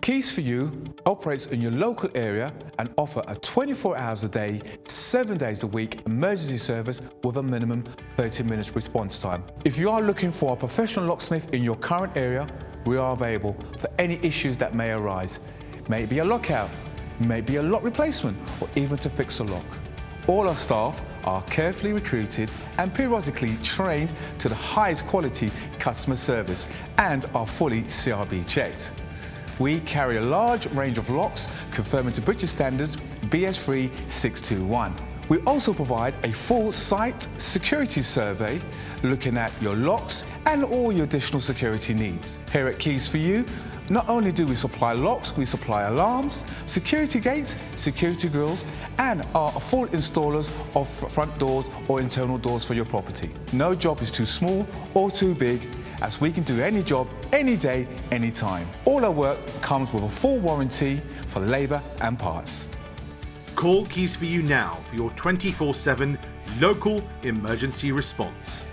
Keys for You operates in your local area and offer a 24 hours a day, 7 days a week emergency service with a minimum 30 minutes response time. If you are looking for a professional locksmith in your current area, we are available for any issues that may arise. May it be a lockout, may be a lock replacement, or even to fix a lock. All our staff are carefully recruited and periodically trained to the highest quality customer service and are fully CRB checked. We carry a large range of locks conforming to British standards BS3 621. We also provide a full site security survey looking at your locks and all your additional security needs. Here at Keys for You, not only do we supply locks, we supply alarms, security gates, security grills, and are full installers of front doors or internal doors for your property. No job is too small or too big, as we can do any job, any day, any time. All our work comes with a full warranty for labour and parts. Call Keys for You now for your 24/7 local emergency response.